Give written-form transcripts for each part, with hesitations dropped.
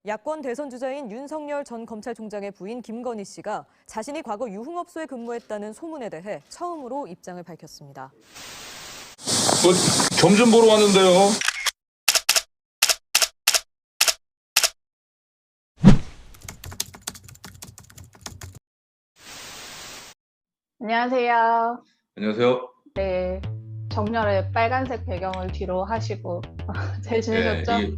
야권 대선 주자인 윤석열 전 검찰총장의 부인 김건희 씨가 자신이 과거 유흥업소에 근무했다는 소문에 대해 처음으로 입장을 밝혔습니다. 점 좀 보러 왔는데요. 안녕하세요. 안녕하세요. 네, 정렬의 빨간색 배경을 뒤로 하시고 잘 지내셨죠?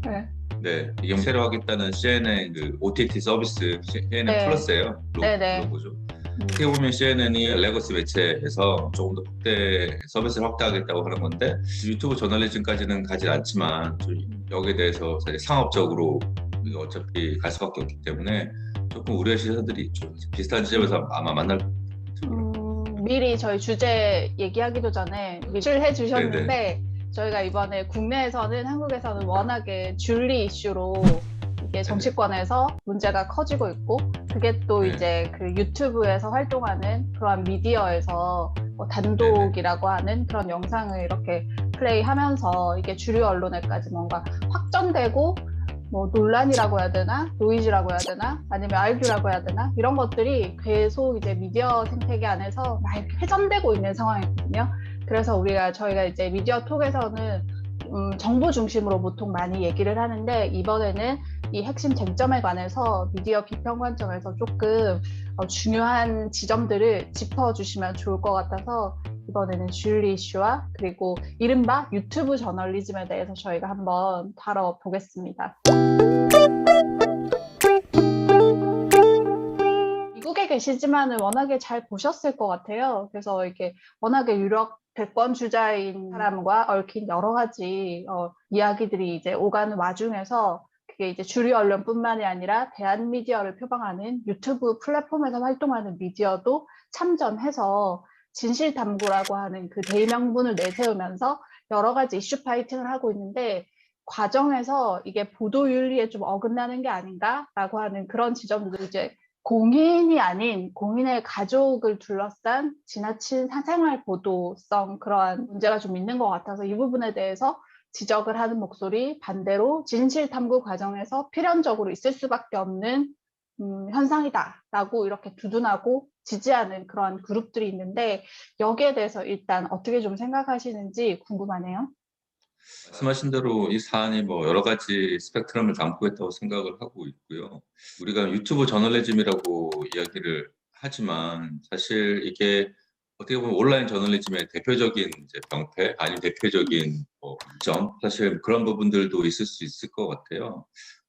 이게 새로 하겠다는 CNN 그 OTT 서비스 CNN 네. 플러스예요. 네네. 보죠. 어떻게 보면 CNN이 레거시 매체에서 조금 더 확대 서비스를 확대하겠다고 하는 건데 유튜브 저널리즘까지는 가지 않지만 좀 여기에 대해서 사실 상업적으로 어차피 갈 수밖에 없기 때문에 조금 우려의 시선들이 있죠. 비슷한 지점에서 아마 만날 미리 저희 주제 얘기하기도 전에 미술해 주셨는데 네네. 저희가 이번에 국내에서는 한국에서는 워낙에 줄리 이슈로 이게 정치권에서 문제가 커지고 있고 그게 또 네. 이제 그 유튜브에서 활동하는 그러한 미디어에서 뭐 단독이라고 하는 그런 영상을 이렇게 플레이하면서 이게 주류 언론에까지 뭔가 확전되고 뭐 논란이라고 해야 되나, 노이즈라고 해야 되나, 아니면 알규라고 해야 되나 이런 것들이 계속 이제 미디어 생태계 안에서 막 회전되고 있는 상황이거든요. 그래서 저희가 이제 미디어 톡에서는 정보 중심으로 보통 많이 얘기를 하는데 이번에는 이 핵심 쟁점에 관해서 미디어 비평 관점에서 조금 중요한 지점들을 짚어주시면 좋을 것 같아서 이번에는 줄리 이슈와 그리고 이른바 유튜브 저널리즘에 대해서 저희가 한번 다뤄보겠습니다. 미국에 계시지만은 워낙에 잘 보셨을 것 같아요. 그래서 이게 워낙에 유력 대권 주자인 사람과 얽힌 여러 가지 이야기들이 이제 오가는 와중에서 그게 이제 주류 언론뿐만이 아니라 대한 미디어를 표방하는 유튜브 플랫폼에서 활동하는 미디어도 참전해서 진실탐구라고 하는 그 대의명분을 내세우면서 여러 가지 이슈 파이팅을 하고 있는데 과정에서 이게 보도윤리에 좀 어긋나는 게 아닌가라고 하는 그런 지점도 이제 공인이 아닌 공인의 가족을 둘러싼 지나친 사생활 보도성 그러한 문제가 좀 있는 것 같아서 이 부분에 대해서 지적을 하는 목소리 반대로 진실 탐구 과정에서 필연적으로 있을 수밖에 없는 현상이다라고 이렇게 두둔하고 지지하는 그런 그룹들이 있는데 여기에 대해서 일단 어떻게 좀 생각하시는지 궁금하네요. 말씀하신 대로 이 사안이 뭐 여러 가지 스펙트럼을 담고 있다고 생각을 하고 있고요. 우리가 유튜브 저널리즘이라고 이야기를 하지만 사실 이게 어떻게 보면 온라인 저널리즘의 대표적인 이제 병폐 아니면 대표적인 점 사실 그런 부분들도 있을 수 있을 것 같아요.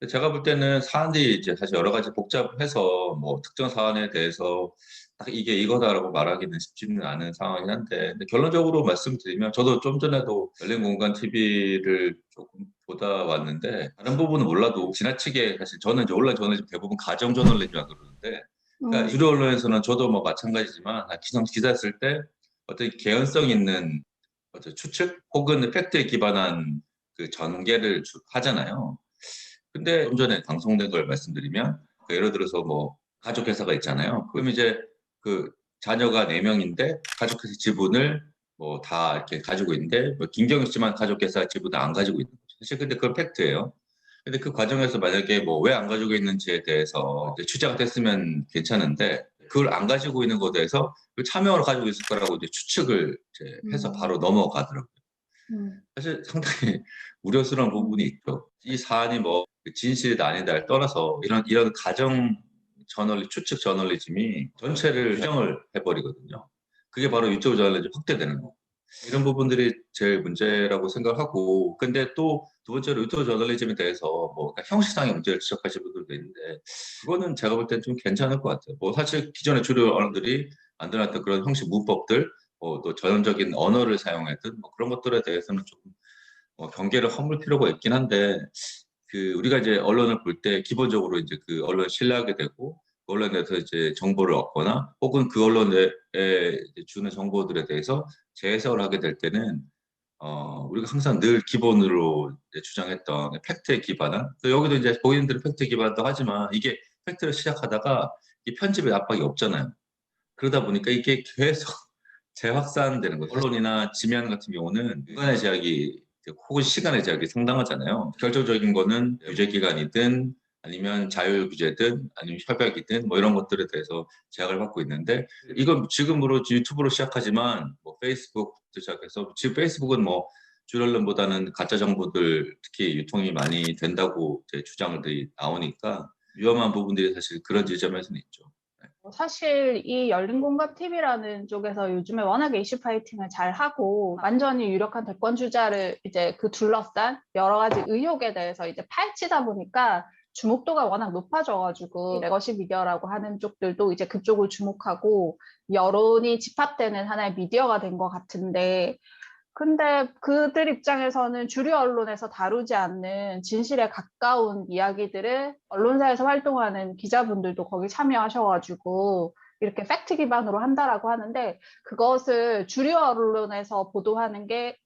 제가 볼 때는 사안들이 이제 사실 여러 가지 복잡해서 뭐 특정 사안에 대해서 딱 이게 이거다라고 말하기는 쉽지는 않은 상황이긴 한데 근데 결론적으로 말씀드리면 저도 좀 전에도 열린공간 TV를 조금 보다 왔는데 다른 부분은 몰라도 지나치게 사실 저는 이제 온라인 저널리즘 대부분 가정 저널리즘이라고 그러는데 그러니까 주류 언론에서는 저도 뭐 마찬가지지만 기사 쓸 때 어떤 개연성 있는 어떤 추측 혹은 팩트에 기반한 그 전개를 하잖아요. 근데 좀 전에 방송된 걸 말씀드리면 예를 들어서 뭐 가족 회사가 있잖아요. 그럼 이제 그 자녀가 4명인데 가족 회사 지분을 뭐 다 이렇게 가지고 있는데 뭐 김경희 씨만 가족 회사 지분을 안 가지고 있는 거죠. 사실 근데 그건 팩트예요. 근데 그 과정에서 만약에 뭐 왜 안 가지고 있는지에 대해서 이제 취재가 됐으면 괜찮은데 그걸 안 가지고 있는 것에 대해서 그 차명을 가지고 있을 거라고 이제 추측을 이제 해서 바로 넘어가더라고요. 사실 상당히 우려스러운 부분이 있죠. 이 사안이 뭐 진실이다 아니다를 떠나서 이런 가정 추측 저널리즘이 전체를 규정을 해버리거든요. 그게 바로 유튜브 저널리즘 확대되는 거고. 이런 부분들이 제일 문제라고 생각하고, 근데 또 두 번째로 유튜브 저널리즘에 대해서 뭐 형식상의 문제를 지적하시는 분들도 있는데, 그거는 제가 볼 때는 좀 괜찮을 것 같아요. 뭐 사실 기존의 주류 언론들이 만들어놨던 그런 형식 문법들, 또 전형적인 언어를 사용했던 뭐 그런 것들에 대해서는 조금 경계를 허물 필요가 있긴 한데, 그 우리가 이제 언론을 볼 때 기본적으로 이제 그 언론 신뢰하게 되고 그 언론에서 이제 정보를 얻거나 혹은 그 언론에 주는 정보들에 대해서 재해석을 하게 될 때는 우리가 항상 늘 기본으로 이제 주장했던 팩트에 기반한 또 여기도 이제 본인들은 팩트에 기반도 하지만 이게 팩트를 시작하다가 이 편집의 압박이 없잖아요. 그러다 보니까 이게 계속 재확산되는 거죠. 언론이나 지면 같은 경우는 시간의 제약이 혹은 시간의 제약이 상당하잖아요. 결정적인 거는 유죄 기간이든 아니면 자율 규제든 아니면 협약이든 뭐 이런 것들에 대해서 제약을 받고 있는데 이건 지금으로 유튜브로 시작하지만 뭐 페이스북부터 시작해서 지금 페이스북은 뭐 주류 언론보다는 가짜 정보들 특히 유통이 많이 된다고 이제 주장들이 나오니까 위험한 부분들이 사실 그런 지점에서는 있죠. 네. 사실 이 열린공감 TV라는 쪽에서 요즘에 워낙에 이슈 파이팅을 잘 하고 완전히 유력한 대권 주자를 이제 그 둘러싼 여러 가지 의혹에 대해서 이제 파헤치다 보니까 주목도가 워낙 높아져가지고 레거시 미디어라고 하는 쪽들도 이제 그쪽을 주목하고 여론이 집합되는 하나의 미디어가 된 것 같은데 근데 그들 입장에서는 주류 언론에서 다루지 않는 진실에 가까운 이야기들을 언론사에서 활동하는 기자분들도 거기 참여하셔가지고 이렇게 팩트 기반으로 한다라고 하는데 그것을 주류 언론에서 보도하는 게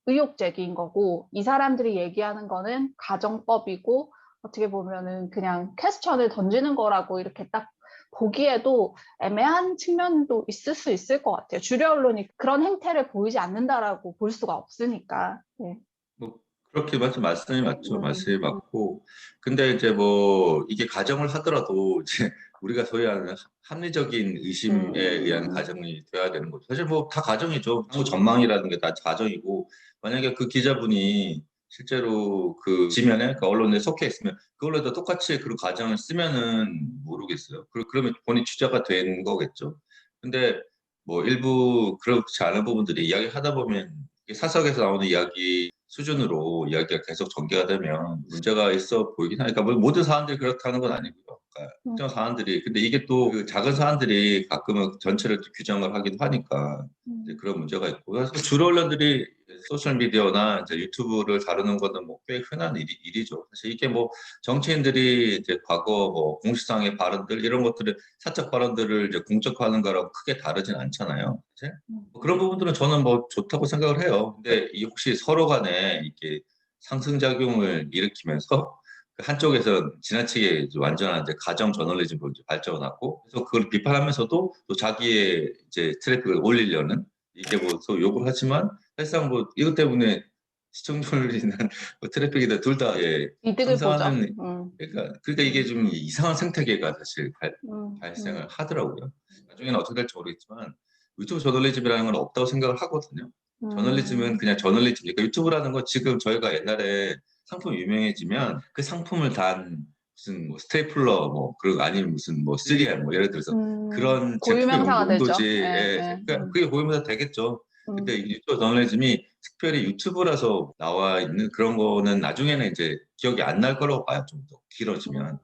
의혹 제기인 거고 이 사람들이 얘기하는 거는 가정법이고 어떻게 보면은 그냥 퀘스천을 던지는 거라고 이렇게 딱 보기에도 애매한 측면도 있을 수 있을 것 같아요. 주류 언론이 그런 행태를 보이지 않는다라고 볼 수가 없으니까. 네. 뭐 그렇게 말씀이 맞죠. 음, 말씀이 맞고 근데 이제 뭐 이게 가정을 하더라도 이제 우리가 소위 하는 합리적인 의심에 의한 음, 가정이 돼야 되는 거죠. 사실 뭐 다 가정이죠. 향후 전망이라는 게 다 가정이고 만약에 그 기자분이 실제로 그 지면에 그 언론에 속해 있으면 그걸로도 똑같이 그 가정을 쓰면은 모르겠어요. 그러면 본인 취재가 된 거겠죠. 근데 뭐 일부 그렇지 않은 부분들이 이야기하다 보면 이게 사석에서 나오는 이야기 수준으로 이야기가 계속 전개가 되면 문제가 있어 보이긴 하니까 뭐 모든 사안들이 그렇다는 건 아니고요. 그러니까 음, 특정 사안들이 근데 이게 또 그 작은 사안들이 가끔은 전체를 또 규정을 하기도 하니까 이제 음, 그런 문제가 있고 그래서 주로 언론들이 소셜 미디어나 이제 유튜브를 다루는 거는 뭐 꽤 흔한 일이죠. 사실 이게 뭐 정치인들이 이제 과거 뭐 공식상의 발언들 이런 것들을 사적 발언들을 이제 공적화하는 거라고 크게 다르진 않잖아요. 사실? 뭐 그런 부분들은 저는 뭐 좋다고 생각을 해요. 근데 이 혹시 서로 간에 이게 상승작용을 일으키면서 그 한쪽에서 지나치게 이제 완전한 이제 가정 저널리즘으로 이제 발전하고 그래서 그걸 비판하면서도 또 자기의 이제 트래픽을 올리려는 이게 뭐 또 욕을 하지만 사실상 뭐 이것 때문에 시청률이나 뭐 트래픽이나 둘 다 예, 이득을 보죠. 상승하는 그러니까 이게 좀 이상한 생태계가 사실 음, 음, 발생을 하더라고요. 나중에는 어떻게 될지 모르겠지만 유튜브 저널리즘이라는 건 없다고 생각을 하거든요. 저널리즘은 음, 그냥 저널리즘이니까 유튜브라는 건 지금 저희가 옛날에 상품이 유명해지면 그 상품을 단 무슨 뭐 스테이플러 뭐 그리고 아니면 무슨 뭐 시리얼 뭐 예를 들어서 그런 제품의 고유명사가 되죠. 용도지 예, 예, 예, 그러니까 그게 보이면 되겠죠. 근데 음, 이 유튜브 저널리즘이 특별히 유튜브라서 나와 있는 그런 거는 나중에는 이제 기억이 안 날 거라고 봐요. 좀 더 음, 길어지면.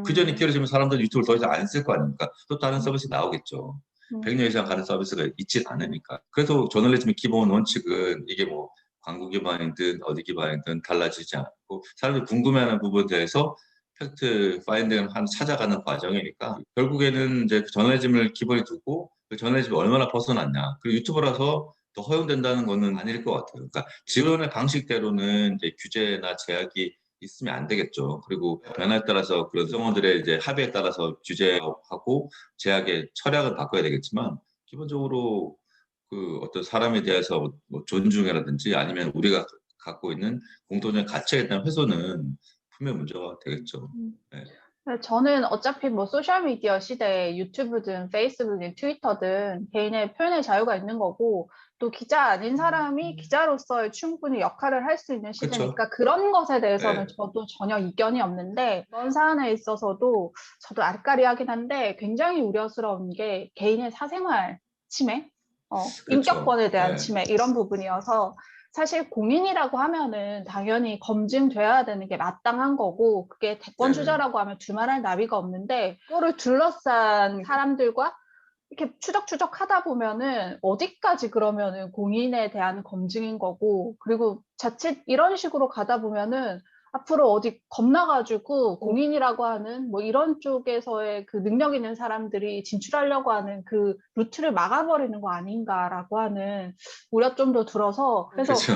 그 전이 음, 길어지면 사람들은 유튜브를 더 이상 안 쓸 거 아닙니까? 또 다른 음, 서비스 나오겠죠. 음, 100년 이상 가는 서비스가 있지 않으니까. 그래서 저널리즘의 기본 원칙은 이게 뭐 광고 기반이든 어디 기반이든 달라지지 않고 사람들이 궁금해하는 부분에 대해서 팩트 파인딩을 찾아가는 과정이니까 결국에는 이제 그 저널리즘을 기본에 두고 그 저널리즘이 얼마나 벗어났냐. 그리고 유튜브라서 더 허용된다는 거는 아닐 것 같아요. 그러니까 지금의 방식대로는 이제 규제나 제약이 있으면 안 되겠죠. 그리고 변화에 따라서 그런 성원들의 이제 합의에 따라서 규제하고 제약의 철학을 바꿔야 되겠지만 기본적으로 그 어떤 사람에 대해서 뭐 존중이라든지 아니면 우리가 갖고 있는 공통적인 가치에 대한 훼손은 분명 문제가 되겠죠. 음. 네. 저는 어차피 뭐 소셜미디어 시대에 유튜브든 페이스북이든 트위터든 개인의 표현의 자유가 있는 거고 또 기자 아닌 사람이 기자로서의 충분히 역할을 할 수 있는 그렇죠. 시대니까 그런 것에 대해서는 네. 저도 전혀 이견이 없는데 이번 사안에 있어서도 저도 아리까리하긴 한데 굉장히 우려스러운 게 개인의 사생활 침해, 그렇죠. 인격권에 대한 네. 침해 이런 부분이어서 사실 공인이라고 하면은 당연히 검증돼야 되는 게 마땅한 거고 그게 대권 네네. 주자라고 하면 두말할 나위가 없는데 그거를 둘러싼 사람들과 이렇게 추적추적 하다 보면은 어디까지 그러면은 공인에 대한 검증인 거고 그리고 자칫 이런 식으로 가다 보면은 앞으로 어디 겁나가지고 공인이라고 하는 뭐 이런 쪽에서의 그 능력 있는 사람들이 진출하려고 하는 그 루트를 막아버리는 거 아닌가라고 하는 우려점도 들어서 그래서 그렇죠.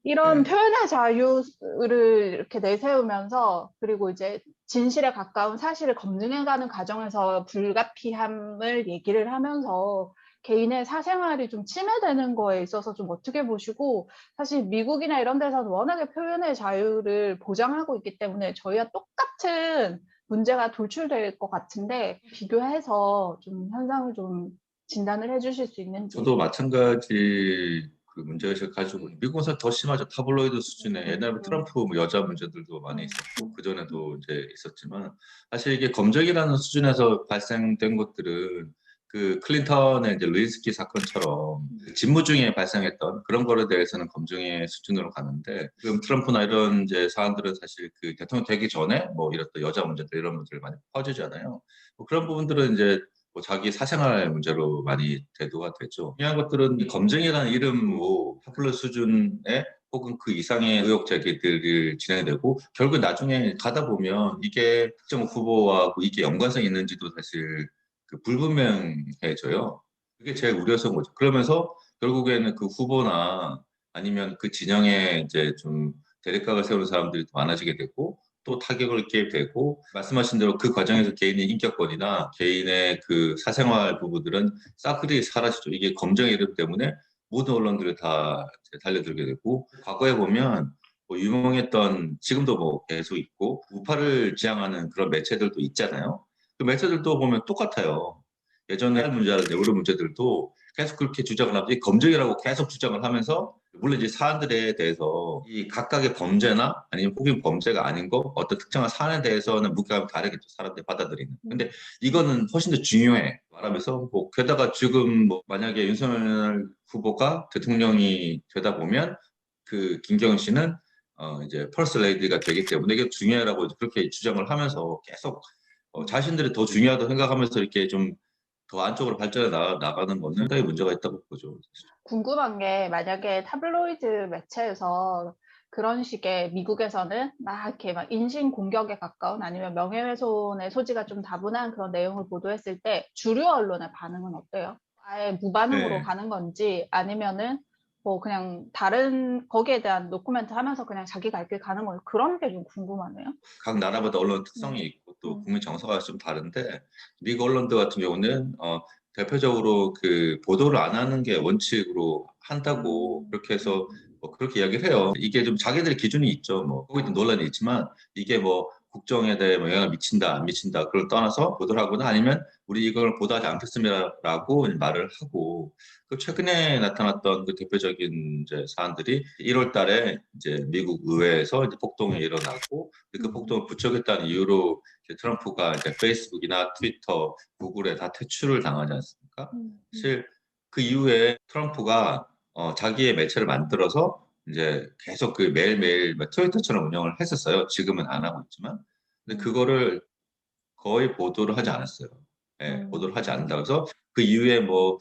이런 네. 표현의 자유를 이렇게 내세우면서 그리고 이제 진실에 가까운 사실을 검증해가는 과정에서 불가피함을 얘기를 하면서 개인의 사생활이 좀 침해되는 거에 있어서 좀 어떻게 보시고, 사실 미국이나 이런 데서는 워낙에 표현의 자유를 보장하고 있기 때문에 저희와 똑같은 문제가 돌출될 것 같은데, 비교해서 좀 현상을 좀 진단을 해주실 수 있는지. 저도 마찬가지 그 문제의식을 가지고 미국에서 더 심하죠. 타블로이드 수준의 옛날에 트럼프 뭐 여자 문제들도 많이 있었고 그전에도 이제 있었지만 사실 이게 검증이라는 수준에서 발생된 것들은 그 클린턴의 이제 루인스키 사건처럼 직무 중에 발생했던 그런 거에 대해서는 검증의 수준으로 가는데 지금 트럼프나 이런 이제 사안들은 사실 그 대통령 되기 전에 뭐 이랬던 여자 문제들 이런 문제들 많이 퍼지잖아요. 뭐 그런 부분들은 이제 뭐 자기 사생활 문제로 많이 대두가 되죠. 중요한 것들은 이 검증이라는 이름으로 파퓰러 수준의 혹은 그 이상의 의혹 제기들이 진행되고 결국 나중에 가다 보면 이게 특정 후보와 이게 연관성이 있는지도 사실 그 불분명해져요. 그게 제일 우려스러운 거죠. 그러면서 결국에는 그 후보나 아니면 그 진영에 이제 좀 대립각을 세우는 사람들이 더 많아지게 되고 또 타격을 입게 되고 말씀하신 대로 그 과정에서 개인의 인격권이나 개인의 그 사생활 부분들은 싸그리 사라지죠. 이게 검증의 이름 때문에 모든 언론들이 다 이제 달려들게 되고 과거에 보면 뭐 유명했던 지금도 뭐 계속 있고 우파를 지향하는 그런 매체들도 있잖아요. 그 매체들도 보면 똑같아요. 예전에 문제라든지 여러 문제들도 계속 그렇게 주장을 하고 검증이라고 계속 주장을 하면서 물론 이제 사안들에 대해서 이 각각의 범죄나 아니면 혹은 범죄가 아닌 거 어떤 특정한 사안에 대해서는 무게감이 다르겠죠. 사람들이 받아들이는. 근데 이거는 훨씬 더 중요해. 말하면서 뭐 게다가 지금 뭐 만약에 윤석열 후보가 대통령이 되다 보면 그 김경은 씨는 이제 펄스 레이디가 되기 때문에 이게 중요하라고 그렇게 주장을 하면서 계속 자신들이 더 중요하다고 생각하면서 이렇게 좀 더 안쪽으로 발전해 나가는 건 상당히 문제가 있다고 보죠. 궁금한 게, 만약에 타블로이드 매체에서 그런 식의, 미국에서는 막 이렇게 막 인신 공격에 가까운 아니면 명예훼손의 소지가 좀 다분한 그런 내용을 보도했을 때 주류 언론의 반응은 어때요? 아예 무반응으로 네. 가는 건지, 아니면은 뭐 그냥 다른 거기에 대한 노코멘트 하면서 그냥 자기 갈 길 가는 건지, 그런 게 좀 궁금하네요. 각 나라마다 언론 특성이 있고 또 국민 정서가 좀 다른데 미국 언론들 같은 경우는 대표적으로 그 보도를 안 하는 게 원칙으로 한다고 그렇게 해서 뭐 그렇게 이야기를 해요. 이게 좀 자기들의 기준이 있죠. 뭐 거기도 논란이 있지만 이게 뭐 국정에 대해 뭐 영향을 미친다 안 미친다 그걸 떠나서 보도를 하거나 아니면 우리 이걸 보도하지 않겠습니다라고 말을 하고 그 최근에 나타났던 그 대표적인 이제 사안들이 1월 달에 이제 미국 의회에서 이제 폭동이 일어나고 그 폭동을 부추겼다는 이유로 이제 트럼프가 이제 페이스북이나 트위터, 구글에 다 퇴출을 당하지 않습니까? 사실 그 이후에 트럼프가 자기의 매체를 만들어서 이제 계속 그 매일매일 트위터처럼 운영을 했었어요. 지금은 안 하고 있지만. 근데 그거를 거의 보도를 하지 않았어요. 예, 보도를 하지 않는다. 그래서 그 이후에 뭐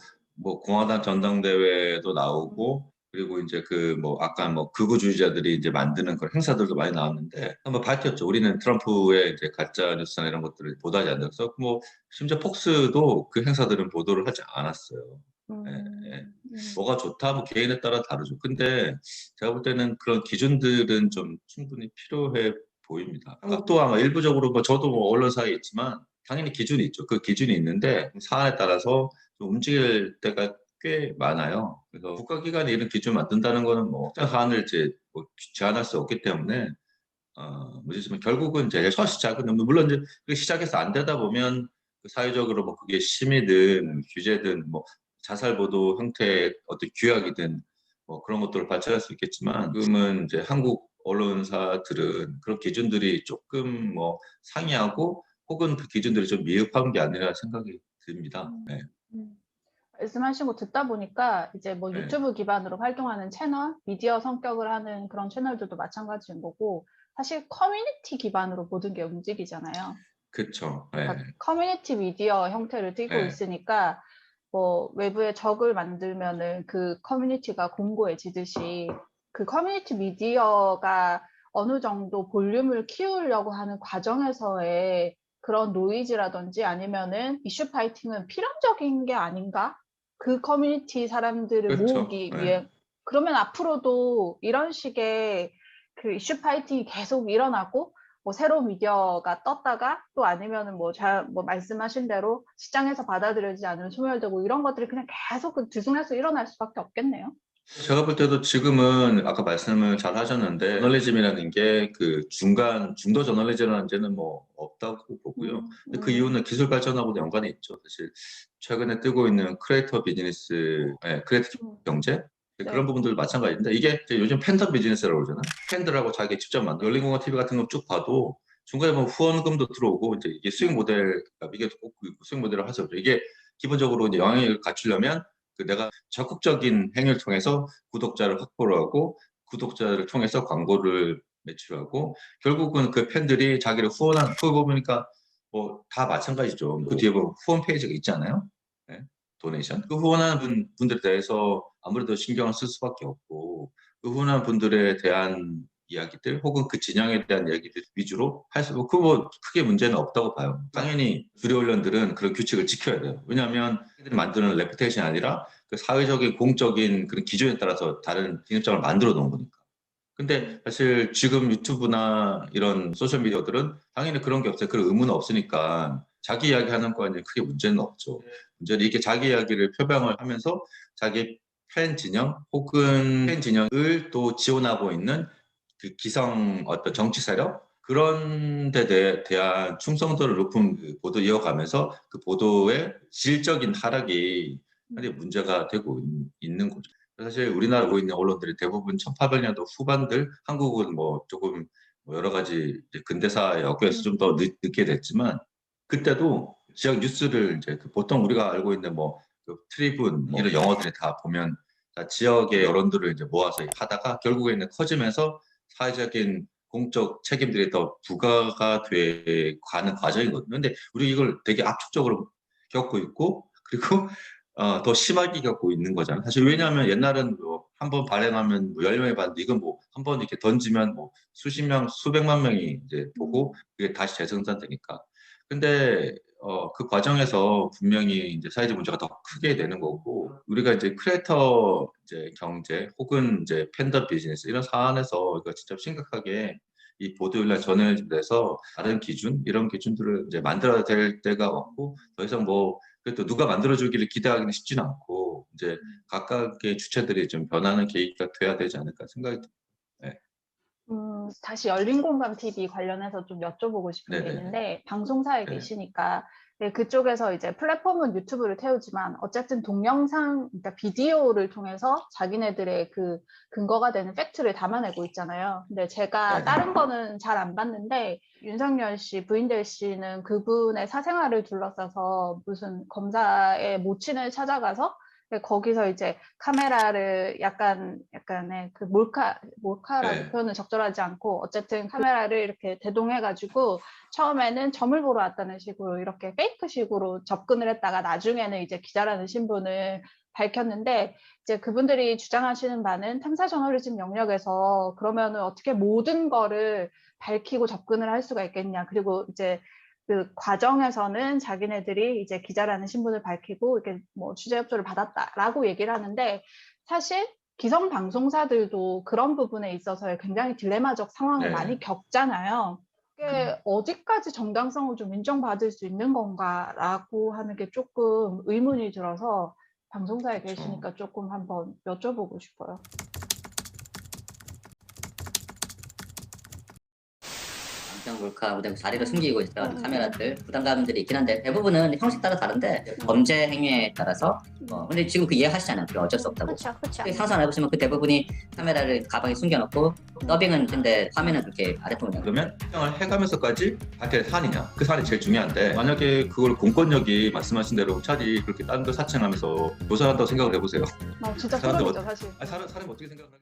공화당 전당대회도 나오고 그리고 이제 그 뭐 아까 뭐 극우주의자들이 이제 만드는 그런 행사들도 많이 나왔는데 한번 밝혔죠. 우리는 트럼프의 이제 가짜 뉴스나 이런 것들을 보도하지 않는다. 그래서 뭐 심지어 폭스도 그 행사들은 보도를 하지 않았어요. 예, 예. 뭐가 좋다? 뭐 개인에 따라 다르죠. 근데 제가 볼 때는 그런 기준들은 좀 충분히 필요해 보입니다. 한국도 아마 일부적으로 뭐 저도 뭐 언론사에 있지만 당연히 기준이 있죠. 그 기준이 있는데 사안에 따라서 좀 움직일 때가 꽤 많아요. 그래서 국가기관이 이런 기준 만든다는 거는 뭐 특정 사안을 이제 뭐 제한할 수 없기 때문에 뭐지만 결국은 이제 첫 시작은 물론 이제 그 시작해서 안 되다 보면 그 사회적으로 뭐 그게 심의든 규제든 뭐 자살 보도 형태의 어떤 규약이든 뭐 그런 것들을 발전할 수 있겠지만 지금은 이제 한국 언론사들은 그런 기준들이 조금 뭐 상이하고 혹은 그 기준들이 좀 미흡한 게 아니라 생각이 듭니다. 네. 말씀하신 거 듣다 보니까 이제 뭐 네. 유튜브 기반으로 활동하는 채널, 미디어 성격을 하는 그런 채널들도 마찬가지인 거고, 사실 커뮤니티 기반으로 모든 게 움직이잖아요. 그렇죠. 네. 그러니까 커뮤니티 미디어 형태를 띠고 네. 있으니까 뭐 외부에 적을 만들면은 그 커뮤니티가 공고해지듯이, 그 커뮤니티 미디어가 어느 정도 볼륨을 키우려고 하는 과정에서의 그런 노이즈라든지 아니면은 이슈 파이팅은 필연적인 게 아닌가? 그 커뮤니티 사람들을 그렇죠. 모으기 네. 위해. 그러면 앞으로도 이런 식의 그 이슈 파이팅이 계속 일어나고, 뭐 새로운 미디어가 떴다가 또 아니면은 뭐 말씀하신 대로 시장에서 받아들여지지 않으면 소멸되고 이런 것들이 그냥 계속 그 들쑥날쑥 일어날 수밖에 없겠네요. 제가 볼 때도 지금은 아까 말씀을 잘 하셨는데 저널리즘이라는 게 그 중도 저널리즘이라는 죄는 뭐 없다고 보고요. 근데 그 이유는 기술 발전하고도 연관이 있죠. 사실 최근에 뜨고 있는 크리에이터 비즈니스, 크리에이터 경제 그런 네. 부분들 마찬가지인데 이게 이제 요즘 팬덤 비즈니스라고 그러잖아요. 팬들하고 자기 직접 만든 열린공원 TV 같은 거 쭉 봐도 중간에 뭐 후원금도 들어오고 이제 이게 수익 모델, 이게 꼭 수익 모델을 하죠. 이게 기본적으로 이제 영향력을 갖추려면 내가 적극적인 행위를 통해서 구독자를 확보를 하고 구독자를 통해서 광고를 매출하고 결국은 그 팬들이 자기를 후원한 그거 보니까 뭐 다 마찬가지죠. 그 뒤에 보면 후원 페이지가 있잖아요. 네. 도네이션. 그 후원하는 분들에 대해서 아무래도 신경을 쓸 수밖에 없고 그 후원하는 분들에 대한 이야기들 혹은 그 진영에 대한 이야기들 위주로 할 수 있고 그거 크게 문제는 없다고 봐요. 당연히 주류 언론들은 그런 규칙을 지켜야 돼요. 왜냐하면 그들이 만드는 레pu테이션이 아니라 그 사회적인 공적인 그런 기준에 따라서 다른 진입장을 만들어 놓은 거니까. 근데 사실 지금 유튜브나 이런 소셜미디어들은 당연히 그런 게 없어요. 그런 의무는 없으니까 자기 이야기 하는 거에는 크게 문제는 없죠. 문제는 이렇게 자기 이야기를 표방을 하면서 자기 팬 진영 혹은 팬 진영을 또 지원하고 있는 그 기성 어떤 정치 세력 그런 데 대한 충성도를 높은 그 보도 이어가면서 그 보도의 질적인 하락이 문제가 되고 있는 거죠. 사실 우리나라 보고 있는 언론들이 대부분 1800년도 후반들 한국은 뭐 조금 뭐 여러 가지 이제 근대사의 어깨에서 좀 더 늦게 됐지만 그때도 지역 뉴스를 이제 그 보통 우리가 알고 있는 뭐 그 트리뷴 이런 영어들이 다 보면 다 지역의 여론들을 이제 모아서 하다가 결국에는 커지면서 사회적인 공적 책임들이 더 부과가 돼 가는 과정이거든요. 근데 우리 이걸 되게 압축적으로 겪고 있고 그리고 더 심하게 겪고 있는 거잖아요. 사실 왜냐하면 옛날은 뭐 한 번 발행하면 뭐 10명이 봤는데 이건 뭐 한 번 이렇게 던지면 뭐 수십 명, 수백만 명이 이제 보고 그게 다시 재생산되니까. 근데 그 과정에서 분명히 이제 사회적 문제가 더 크게 되는 거고 우리가 이제 크리에이터 이제 경제 혹은 이제 팬덤 비즈니스 이런 사안에서 이거 진짜 심각하게 이 보도율날 전해져서 다른 기준 이런 기준들을 이제 만들어야 될 때가 왔고 더 이상 뭐 그래도 누가 만들어주기를 기대하기는 쉽지는 않고 이제 각각의 주체들이 좀 변하는 계기가 돼야 되지 않을까 생각이 듭니다. 네. 다시 열린공감 TV 관련해서 좀 여쭤보고 싶은 게 네네네. 있는데 방송사에 네. 계시니까 네, 그쪽에서 이제 플랫폼은 유튜브를 태우지만 어쨌든 동영상, 그러니까 비디오를 통해서 자기네들의 그 근거가 되는 팩트를 담아내고 있잖아요. 근데 제가 네네. 다른 거는 잘 안 봤는데 윤석열 씨, 부인될 씨는 그분의 사생활을 둘러싸서 무슨 검사의 모친을 찾아가서 거기서 이제 카메라를 약간의 그 몰카라는 네. 표현은 적절하지 않고 어쨌든 카메라를 이렇게 대동해가지고 처음에는 점을 보러 왔다는 식으로 이렇게 페이크식으로 접근을 했다가 나중에는 이제 기자라는 신분을 밝혔는데 이제 그분들이 주장하시는 바는 탐사 저널리즘 영역에서 그러면은 어떻게 모든 거를 밝히고 접근을 할 수가 있겠냐. 그리고 이제 그 과정에서는 자기네들이 이제 기자라는 신분을 밝히고 이렇게 뭐 취재 협조를 받았다라고 얘기를 하는데 사실 기성 방송사들도 그런 부분에 있어서 굉장히 딜레마적 상황을 네. 많이 겪잖아요. 그게 어디까지 정당성을 좀 인정받을 수 있는 건가라고 하는 게 조금 의문이 들어서 방송사에 그렇죠. 계시니까 조금 한번 여쭤보고 싶어요. 안경 몰카 무대 자리를 숨기고 있던 카메라들 부담감들이 있긴 한데 대부분은 형식 따라 다른데 범죄 행위에 따라서 근데 지금 그 이해하시잖아요. 그게 어쩔 수 없다고. 그렇죠. 상상을 해보시면 그 대부분이 카메라를 가방에 숨겨놓고 더빙은 근데 화면은 그렇게 아래쪽으로 그러면 해명을 해가면서까지 밝혀야 사안이냐 그 사안이 제일 중요한데 만약에 그걸 공권력이 말씀하신 대로 차라리 그렇게 다른 걸 사칭하면서 조사한다고 생각을 해보세요. 진짜 사람들 소름이죠 사실. 사람이 어떻게 생각하냐